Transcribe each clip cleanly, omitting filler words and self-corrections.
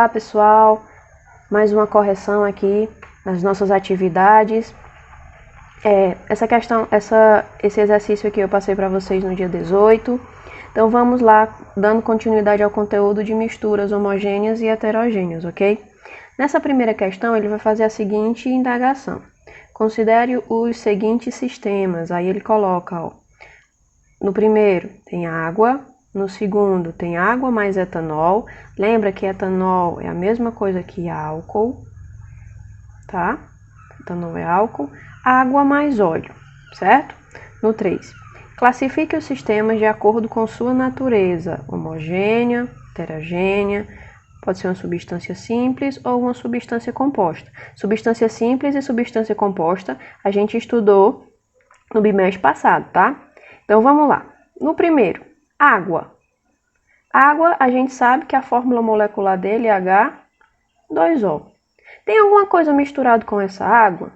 Olá pessoal, mais uma correção aqui nas nossas atividades. Esse exercício aqui eu passei para vocês no dia 18. Então vamos lá, dando continuidade ao conteúdo de misturas homogêneas e heterogêneas, ok? Nessa primeira questão ele vai fazer a seguinte indagação. Considere os seguintes sistemas. Aí ele coloca, ó, no primeiro tem água, no segundo tem água mais etanol. Lembra que etanol é a mesma coisa que álcool, tá? Etanol é álcool. Água mais óleo, certo? No 3, classifique os sistemas de acordo com sua natureza, homogênea, heterogênea, pode ser uma substância simples ou uma substância composta. Substância simples e substância composta a gente estudou no bimestre passado, tá? Então vamos lá. No primeiro, água. Água, a gente sabe que a fórmula molecular dele é H2O. Tem alguma coisa misturada com essa água?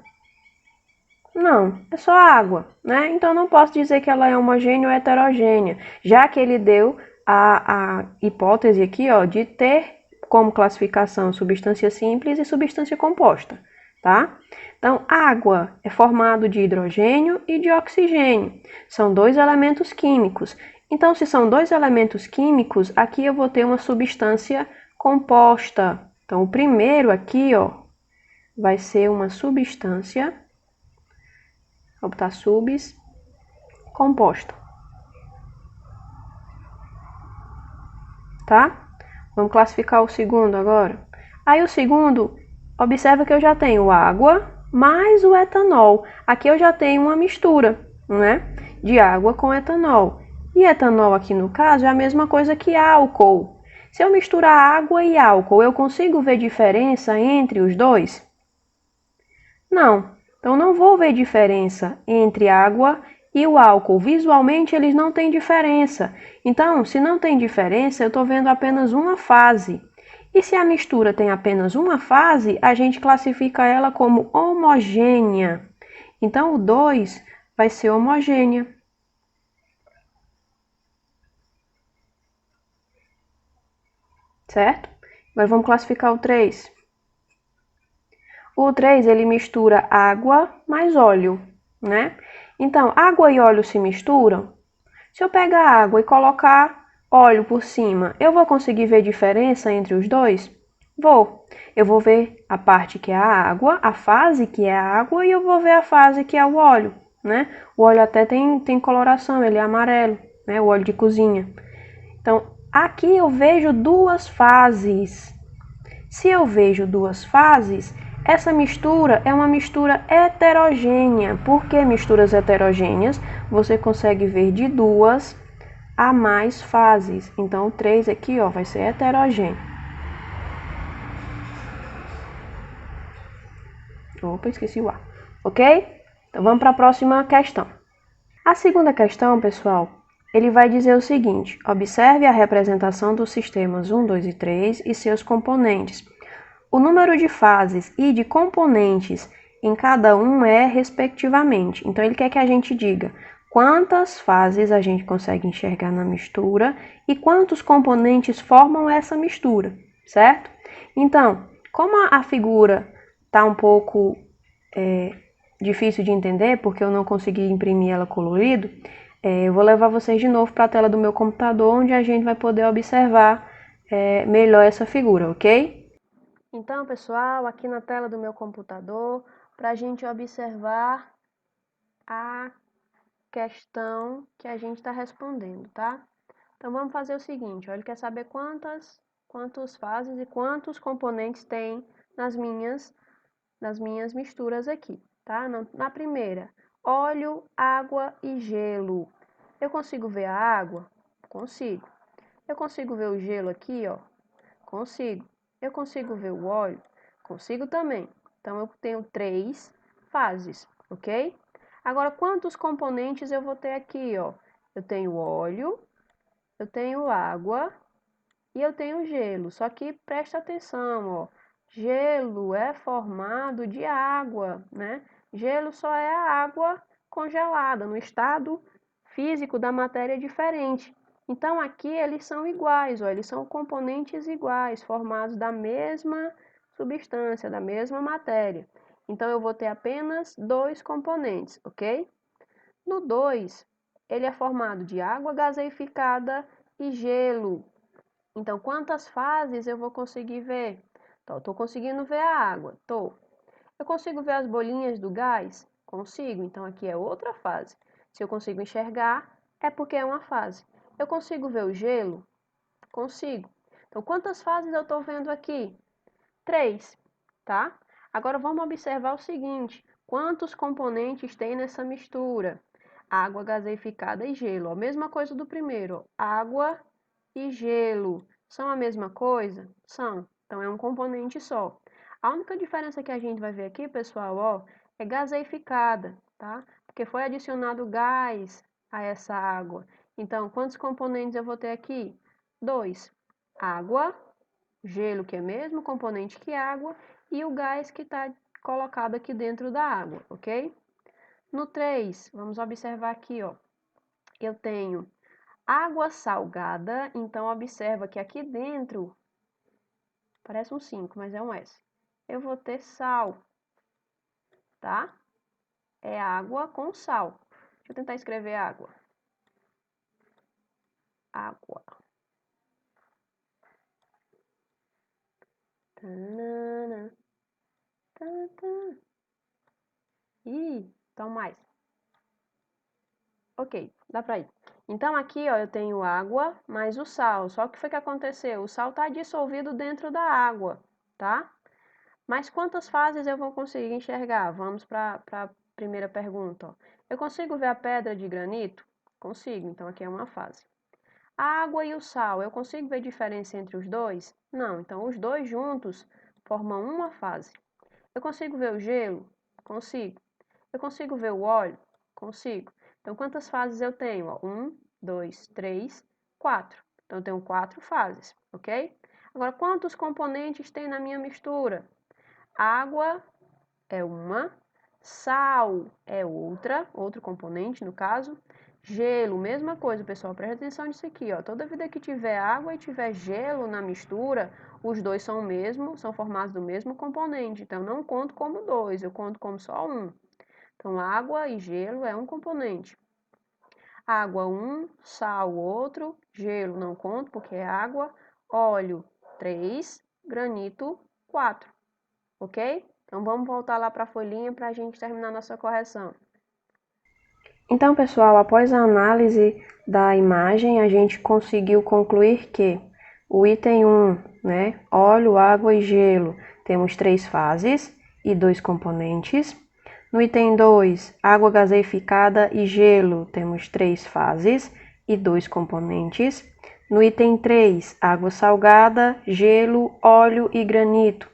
Não, é só água, né? Então não posso dizer que ela é homogênea ou heterogênea, já que ele deu a hipótese aqui, ó, de ter como classificação substância simples e substância composta, tá? Então, água é formado de hidrogênio e de oxigênio. São dois elementos químicos. Então, se são dois elementos químicos, aqui eu vou ter uma substância composta. Então, o primeiro aqui, ó, vai ser uma substância, vou botar subs, composta. Tá? Vamos classificar o segundo agora. Aí o segundo, observa que eu já tenho água mais o etanol. Aqui eu já tenho uma mistura, né, de água com etanol. E etanol aqui no caso é a mesma coisa que álcool. Se eu misturar água e álcool, eu consigo ver diferença entre os dois? Não. Então não vou ver diferença entre água e o álcool. Visualmente eles não têm diferença. Então, se não tem diferença, eu estou vendo apenas uma fase. E se a mistura tem apenas uma fase, a gente classifica ela como homogênea. Então, o 2 vai ser homogênea. Certo? Agora vamos classificar o 3. O 3, ele mistura água mais óleo, né? Então, água e óleo se misturam. Se eu pegar água e colocar óleo por cima, eu vou conseguir ver diferença entre os dois? Vou. Eu vou ver a parte que é a água, a fase que é a água, e eu vou ver a fase que é o óleo, né? O óleo até tem coloração, ele é amarelo, né? O óleo de cozinha. Então, aqui eu vejo duas fases. Se eu vejo duas fases, essa mistura é uma mistura heterogênea. Por que misturas heterogêneas? Você consegue ver de duas a mais fases. Então, o 3 aqui, ó, vai ser heterogêneo. Opa, esqueci o A. Ok? Então, vamos para a próxima questão. A segunda questão, pessoal, ele vai dizer o seguinte. Observe a representação dos sistemas 1, 2 e 3 e seus componentes. O número de fases e de componentes em cada um é respectivamente. Então, ele quer que a gente diga quantas fases a gente consegue enxergar na mistura e quantos componentes formam essa mistura, certo? Então, como a figura está um pouco difícil de entender, porque eu não consegui imprimir ela colorido, eu vou levar vocês de novo para a tela do meu computador, onde a gente vai poder observar melhor essa figura, ok? Então, pessoal, aqui na tela do meu computador, para a gente observar a questão que a gente está respondendo, tá? Então, vamos fazer o seguinte, ó, ele quer saber quantas fases e quantos componentes tem nas minhas misturas aqui, tá? Na primeira, óleo, água e gelo. Eu consigo ver a água? Consigo. Eu consigo ver o gelo aqui, ó? Consigo. Eu consigo ver o óleo? Consigo também. Então, eu tenho 3 fases, ok? Agora, quantos componentes eu vou ter aqui, ó? Eu tenho óleo, eu tenho água e eu tenho gelo. Só que presta atenção, ó. Gelo é formado de água, né? Gelo só é a água congelada, no estado físico da matéria diferente. Então, aqui eles são iguais, ó, eles são componentes iguais, formados da mesma substância, da mesma matéria. Então, eu vou ter apenas dois componentes, ok? No 2, ele é formado de água gaseificada e gelo. Então, quantas fases eu vou conseguir ver? Então, estou conseguindo ver a água, estou. Eu consigo ver as bolinhas do gás? Consigo, então aqui é outra fase. Se eu consigo enxergar, é porque é uma fase. Eu consigo ver o gelo? Consigo. Então, quantas fases eu estou vendo aqui? 3, tá? Agora vamos observar o seguinte: quantos componentes tem nessa mistura? Água gaseificada e gelo. A mesma coisa do primeiro. Água e gelo. São a mesma coisa? São. Então é um componente só. A única diferença que a gente vai ver aqui, pessoal, ó, é gaseificada, tá? Porque foi adicionado gás a essa água. Então, quantos componentes eu vou ter aqui? 2. Água, gelo, que é mesmo componente que água, e o gás que está colocado aqui dentro da água, ok? No 3, vamos observar aqui, ó. Eu tenho água salgada, então observa que aqui dentro, parece um 5, mas é um S. Eu vou ter sal, tá? É água com sal. Deixa eu tentar escrever água. Água. Tanana, tanana. Ih, então mais. Ok, dá pra ir. Então aqui, ó, eu tenho água mais o sal. Só que o que foi que aconteceu? O sal está dissolvido dentro da água, tá? Mas quantas fases eu vou conseguir enxergar? Vamos para a primeira pergunta, ó. Eu consigo ver a pedra de granito? Consigo, então aqui é uma fase. A água e o sal, eu consigo ver diferença entre os dois? Não, então os dois juntos formam uma fase. Eu consigo ver o gelo? Consigo. Eu consigo ver o óleo? Consigo. Então, quantas fases eu tenho? Ó, 1, 2, 3, 4. Então, eu tenho 4 fases, ok? Agora, quantos componentes tem na minha mistura? Água é uma, sal é outra, outro componente no caso. Gelo, mesma coisa, pessoal, presta atenção nisso aqui, ó. Toda vida que tiver água e tiver gelo na mistura, os dois são o mesmo, são formados do mesmo componente. Então, eu não conto como dois, eu conto como só um. Então, água e gelo é um componente. Água, um, sal, outro, gelo, não conto porque é água, óleo, 3, granito, 4, ok? Então, vamos voltar lá para a folhinha para a gente terminar nossa correção. Então, pessoal, após a análise da imagem, a gente conseguiu concluir que o item 1, né, óleo, água e gelo, temos 3 fases e 2 componentes. No item 2, água gaseificada e gelo, temos 3 fases e 2 componentes. No item 3, água salgada, gelo, óleo e granito,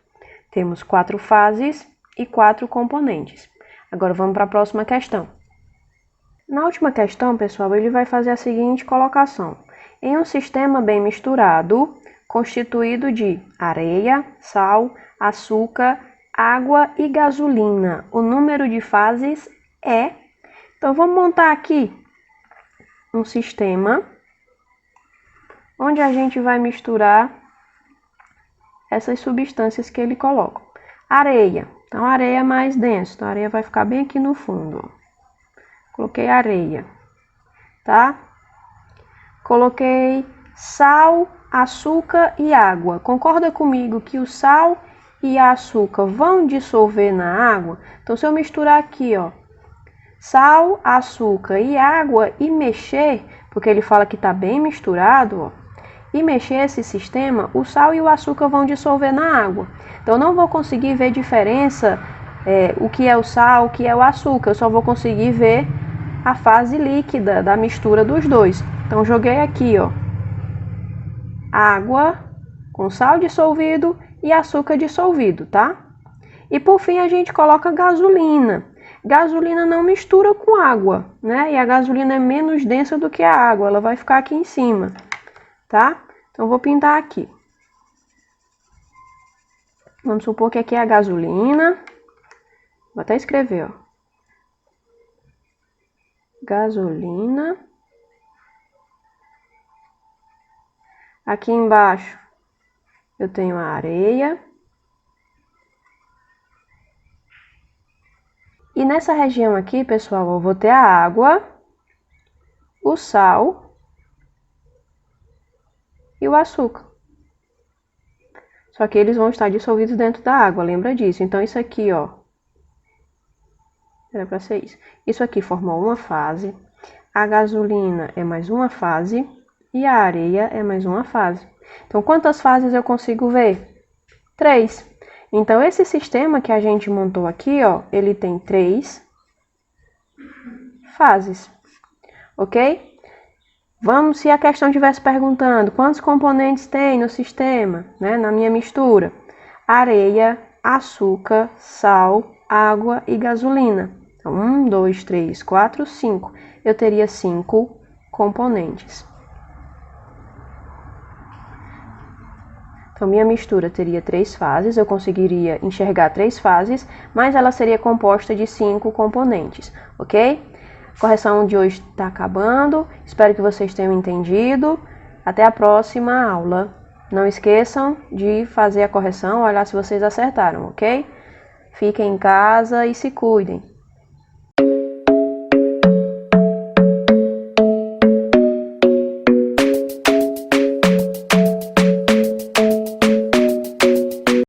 temos 4 fases e 4 componentes. Agora vamos para a próxima questão. Na última questão, pessoal, ele vai fazer a seguinte colocação. Em um sistema bem misturado, constituído de areia, sal, açúcar, água e gasolina, o número de fases é... Então, vamos montar aqui um sistema onde a gente vai misturar essas substâncias que ele coloca. Areia. Então, a areia é mais densa. Então, a areia vai ficar bem aqui no fundo. Coloquei areia, tá? Coloquei sal, açúcar e água. Concorda comigo que o sal e a açúcar vão dissolver na água? Então, se eu misturar aqui, ó, sal, açúcar e água e mexer, porque ele fala que está bem misturado, ó, e mexer esse sistema, o sal e o açúcar vão dissolver na água. Então, eu não vou conseguir ver diferença, o que é o sal, o que é o açúcar. Eu só vou conseguir ver a fase líquida da mistura dos dois. Então, joguei aqui, ó, água com sal dissolvido e açúcar dissolvido, tá? E por fim, a gente coloca gasolina. Gasolina não mistura com água, né? E a gasolina é menos densa do que a água, ela vai ficar aqui em cima, tá? Então, eu vou pintar aqui. Vamos supor que aqui é a gasolina. Vou até escrever, ó. Gasolina. Aqui embaixo eu tenho a areia. E nessa região aqui, pessoal, eu vou ter a água, o sal e o açúcar. Só que eles vão estar dissolvidos dentro da água, lembra disso? Então, isso aqui, ó, era para ser isso. Isso aqui formou uma fase, a gasolina é mais uma fase e a areia é mais uma fase. Então, quantas fases eu consigo ver? 3. Então, esse sistema que a gente montou aqui, ó, ele tem 3 fases, ok? Vamos, se a questão estivesse perguntando quantos componentes tem no sistema, né, na minha mistura? Areia, açúcar, sal, água e gasolina. Então, 1, 2, 3, 4, 5. Eu teria 5 componentes. Então, minha mistura teria 3 fases, eu conseguiria enxergar 3 fases, mas ela seria composta de 5 componentes, ok? A correção de hoje está acabando, espero que vocês tenham entendido. Até a próxima aula. Não esqueçam de fazer a correção, olhar se vocês acertaram, ok? Fiquem em casa e se cuidem.